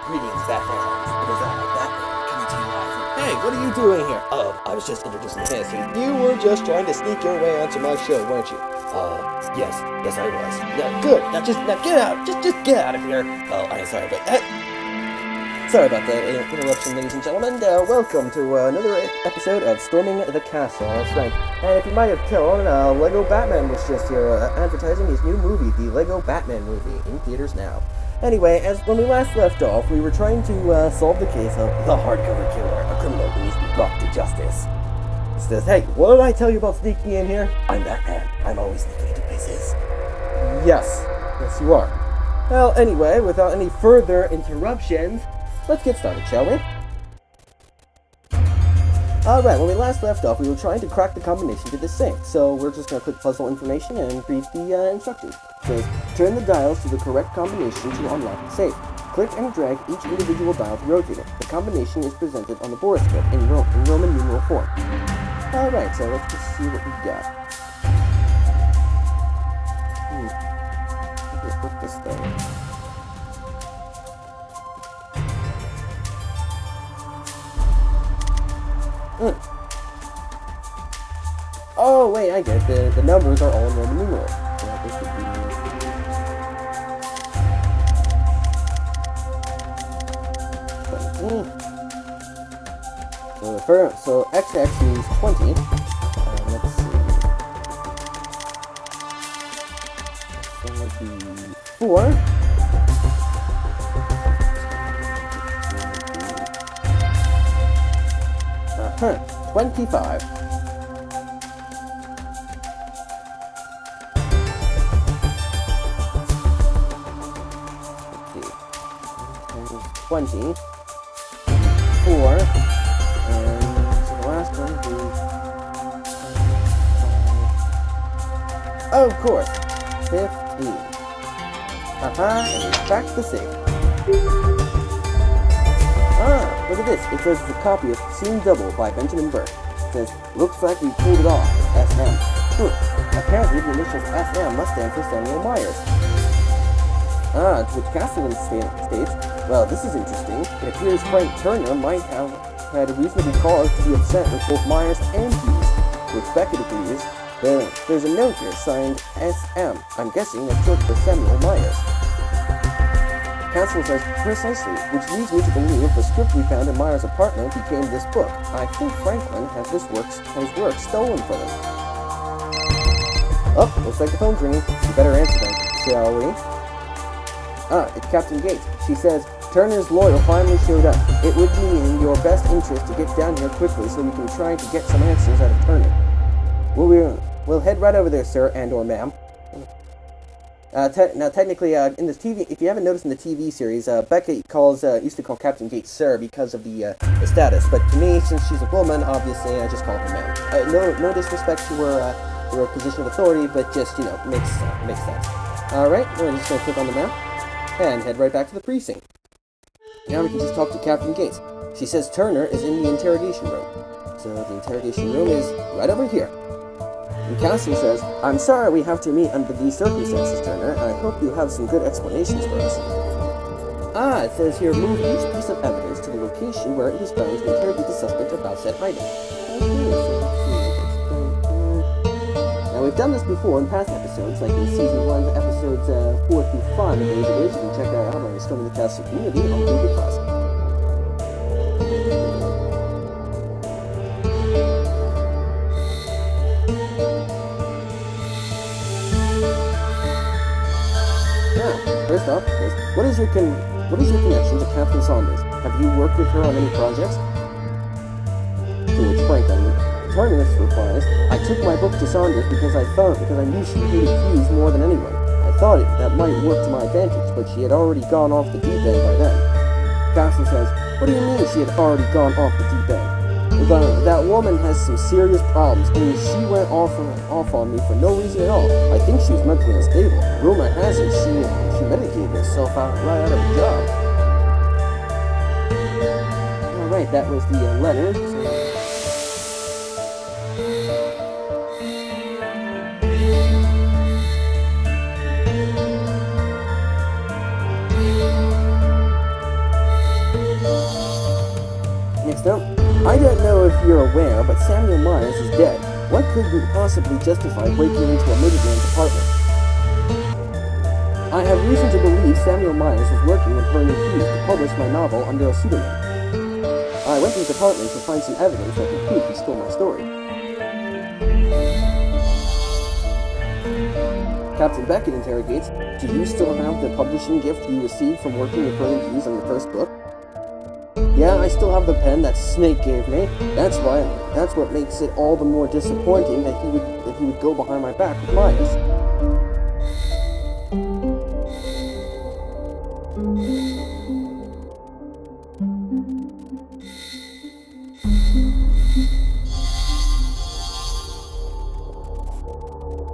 Greetings, Batman. It is I, Batman, coming to you live from... Hey, what are you doing here? I was just introducing Fancy. You were just trying to sneak your way onto my show, weren't you? Yes, I was. Yeah, good. Now get out. Just get out of here. Oh, I'm sorry, but... Sorry about that interruption, ladies and gentlemen. Welcome to another episode of Storming the Castle. That's right. And if you might have told, Lego Batman was just here advertising his new movie, the Lego Batman movie, in theaters now. Anyway, as when we last left off, we were trying to solve the case of the hardcover killer, a criminal who needs to be brought to justice. He says, hey, what did I tell you about sneaking in here? I'm Batman. I'm always sneaking into places. Yes, you are. Well, anyway, without any further interruptions, let's get started, shall we? Alright, when we last left off, we were trying to crack the combination to the safe, so we're just going to click puzzle information and read the instructions. It says, turn the dials to the correct combination to unlock the safe. Click and drag each individual dial to rotate it. The combination is presented on the board script in Roman numeral form. Alright, so let's just see what we got. Let's put this thing. Oh, wait, I get it. The numbers are all in Roman numerals. So this would be... So XX means 20. Let's see. So that would be 4. 25. Let's see. 20. 4. And so the last one is... Oh, of course. 15. And crack the safe. Look at this. It says it's a copy of Scene Double by Benjamin Burke. It says, looks like we pulled it off. SM. Apparently the initials SM must stand for Samuel Myers. To which Castleton states, well, this is interesting. It appears Frank Turner might have had a reasonable cause to be upset with both Myers and Hughes. Which Beckett agrees. There's a note here signed SM. I'm guessing that's short for Samuel Myers. Castle says, precisely, which leads me to believe the script we found in Myers' apartment became this book. I think Franklin has his work stolen from him. Oh, looks like the phone's ringing. We better answer them, shall we? It's Captain Gates. She says, Turner's lawyer finally showed up. It would be in your best interest to get down here quickly so we can try to get some answers out of Turner. We'll head right over there, sir, and/or ma'am. Now, technically, in this TV, if you haven't noticed in the TV series, Beckett used to call Captain Gates Sir because of the status. But to me, since she's a woman, obviously, I just call her ma'am. No disrespect to her position of authority, but just, makes sense. Alright, we're just going to click on the map, and head right back to the precinct. Now we can just talk to Captain Gates. She says Turner is in the interrogation room. So the interrogation room is right over here. And Cassie says, I'm sorry we have to meet under these circumstances, Turner. I hope you have some good explanations for us. It says here, move each piece of evidence to the location where it was found to interrogate the suspect about said item. Now, we've done this before in past episodes, like in Season 1, episodes 4 through 5 of the Age of Age. You can check that out on the Storming the Castle community on Google+. First off, what is your connection to Captain Saunders? Have you worked with her on any projects? To which Turner replies, I took my book to Saunders because I knew she hated Hughes more than anyone. I thought that might work to my advantage, but she had already gone off the deep end by then. Castle says, what do you mean she had already gone off the deep end? That woman has some serious problems, and she went off on me for no reason at all. I think she was mentally unstable. Rumor has it she medicated herself right out of a job. Alright, that was the letter. Yes, now, I don't know if you're aware, but Samuel Myers is dead. What could possibly justify breaking into a murder man's apartment? I have reason to believe Samuel Myers was working with Vernon Hughes to publish my novel under a pseudonym. I went to his apartment to find some evidence that could prove he stole my story. Captain Beckett interrogates, do you still have the publishing gift you received from working with Vernon Hughes on your first book? Yeah, I still have the pen that Snake gave me. That's what makes it all the more disappointing that he would go behind my back with Myers.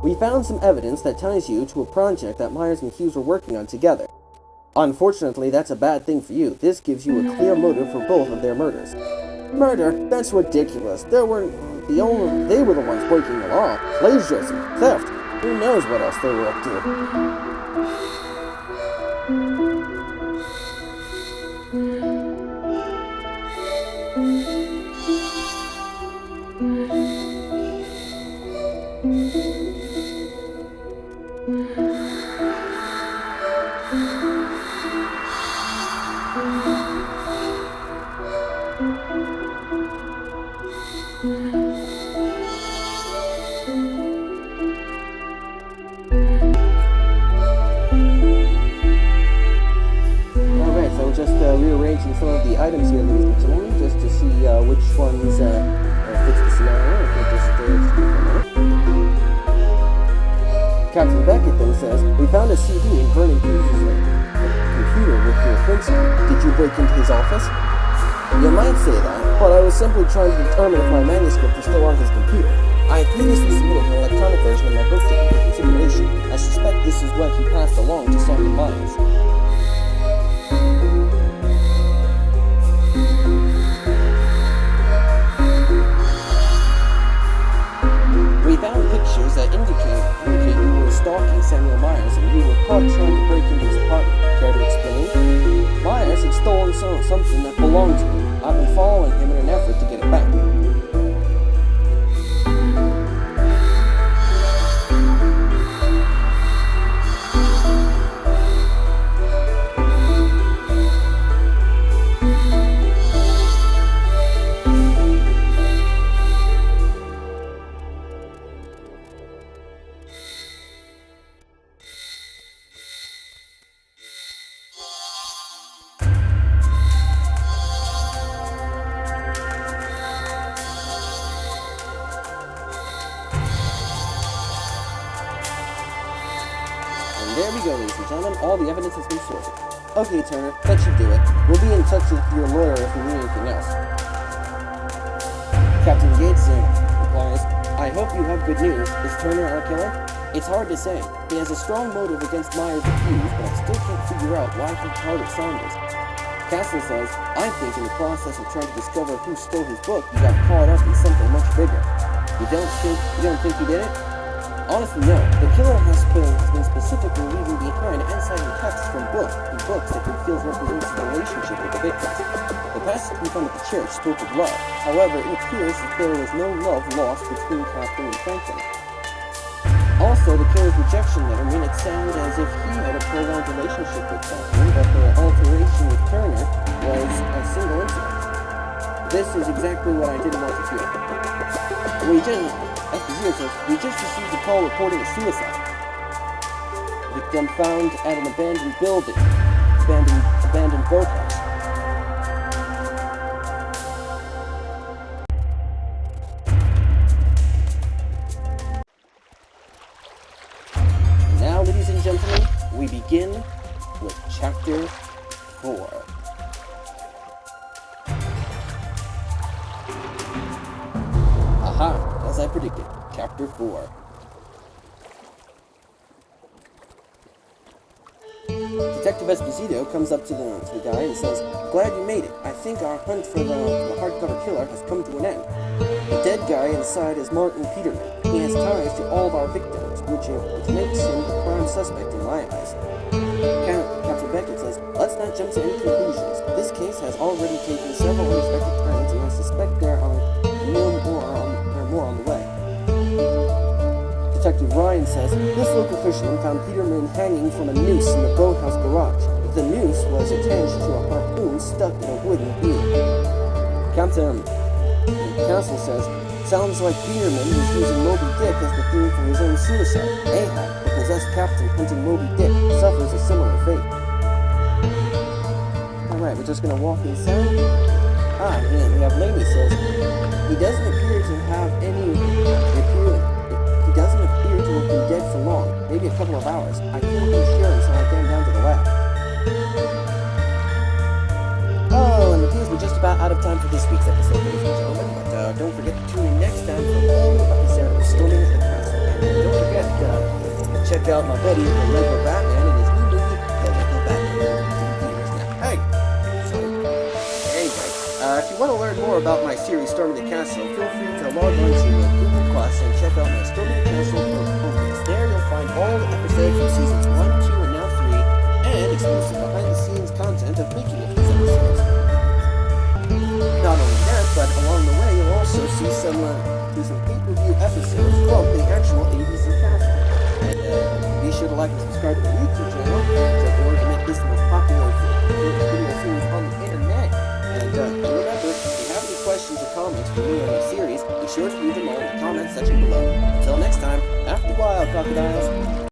We found some evidence that ties you to a project that Myers and Hughes were working on together. Unfortunately, that's a bad thing for you. This gives you a clear motive for both of their murders. Murder? That's ridiculous. They were the ones breaking the law. Plagiarism, theft. Who knows what else they were up to? Rearranging some of the items here, ladies and gentlemen, just to see which ones fits the scenario. If we just for a minute. Captain Beckett then says, we found a CD in Vernon Hughes' computer with your printer. Did you break into his office? You might say that, but I was simply trying to determine if my manuscript was still on his computer. I had previously submitted an electronic version of my book to him for consideration. I suspect this is what he passed along to Samuel Myers. We found pictures that indicate you were stalking Samuel Myers and you were caught trying to break into his apartment. Care to explain? Myers had stolen something that belonged to him. I've been following him in an effort to get it back. There we go, ladies and gentlemen. All the evidence has been sorted. Okay, Turner, that should do it. We'll be in touch with your lawyer if we need anything else. Captain Gates replies, I hope you have good news. Is Turner our killer? It's hard to say. He has a strong motive against Myers and Hughes, but I still can't figure out why he targeted Saunders. Castle says, I think in the process of trying to discover who stole his book, he got caught up in something much bigger. You don't think he did it? Honestly, no. The killer has been specifically leaving behind and citing texts from books that he feels represents his relationship with the victims. The passage we found at the church spoke of love. However, it appears that there was no love lost between Captain and Franklin. Also, the killer's rejection letter made it sound as if he had a prolonged relationship with Franklin, but the alteration with Turner was a single incident. This is exactly what I didn't want to hear. We just received a call reporting a suicide. Victim found at an abandoned building, abandoned boathouse. Now, ladies and gentlemen, we begin with Chapter 4. Aha! As I predicted, Chapter 4. Detective Esposito comes up to the guy and says, glad you made it. I think our hunt for the hardcover killer has come to an end. The dead guy inside is Martin Peterman. He has ties to all of our victims, which makes him the prime suspect in my eyes. Captain Beckett says, let's not jump to any conclusions. This case has already taken several unexpected turns, and suspect there are more on the way. Detective Ryan says, this local fisherman found Peterman hanging from a noose in the boathouse garage. The noose was attached to a harpoon stuck in a wooden beam. Captain Castle says, sounds like Peterman was using Moby Dick as the theme for his own suicide. Ahab, the possessed captain hunting Moby Dick, suffers a similar fate. Alright, we're just gonna walk inside. And we have Laney says, he doesn't appear to have been dead for long, maybe a couple of hours. I can't be sure until I came down to the lab. Oh, and it appears we're just about out of time for this week's episode, ladies and gentlemen, but don't forget to tune in next time for all new episode of Storming the Castle. And don't forget to check out my buddy, the Lego Batman, and his new movie, The Lego Batman, in theaters now. Hey! Anyway, if you want to learn more about my series, Storming the Castle, feel free to log on to Google Plus and check out my Storming the Castle homepage. There you'll find all the episodes from seasons 1, 2, and now 3, and exclusive behind-the-scenes content of making of these episodes. Not only that, but along the way you'll also see some pay-per-view episodes from the actual ABC Castle. And be sure to like and subscribe to the YouTube channel to make this the most popular video series on the internet. And remember, if you have any questions or comments for me on the series, be sure to leave them all in the comment section below. Until next time, after a while, crocodiles.